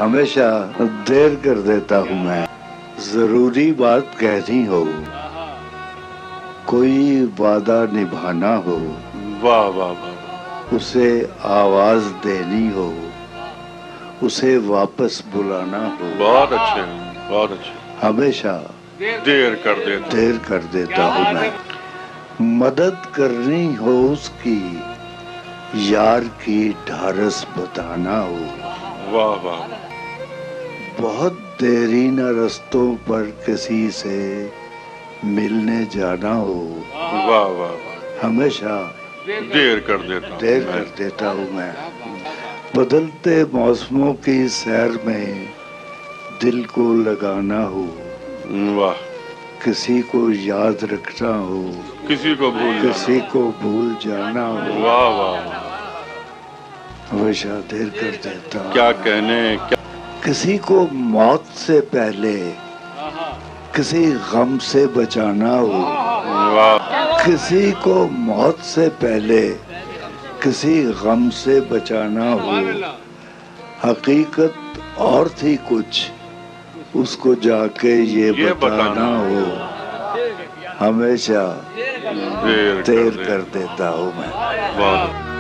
ہمیشہ دیر کر دیتا ہوں میں، ضروری بات کہنی ہو، کوئی وعدہ نبھانا ہو، واہ واہ واہ، اسے آواز دینی ہو، اسے واپس بلانا ہو، بہت اچھے بہت اچھے، ہمیشہ دیر کر دیتا، دیر کر دیتا ہوں میں، مدد کرنی ہو اس کی، یار کی ڈھارس بتانا ہو، واہ واہ، بہت دیرینہ رستوں پر کسی سے ملنے جانا ہو، واہ واہ واہ، ہمیشہ دیر کر دیتا دیر ہوں کر دیتا ہوں میں، بدلتے موسموں کی سیر میں دل کو لگانا ہو، میں، واہ، کسی کو یاد رکھنا ہو، کسی کو بھول کسی کو بھول جانا جانا، ہو، واہ واہ واہ، ہمیشہ دیر کر دیتا ہوں کیا میں، کہنے، کیا کسی کو موت سے پہلے کسی غم سے بچانا ہو، واہ، کسی کو موت سے پہلے کسی غم سے بچانا ہو، حقیقت اور تھی کچھ، اس کو جا کے یہ بتانا ہو، ہمیشہ دیر دیر کر دیتا ہوں میں۔ بہت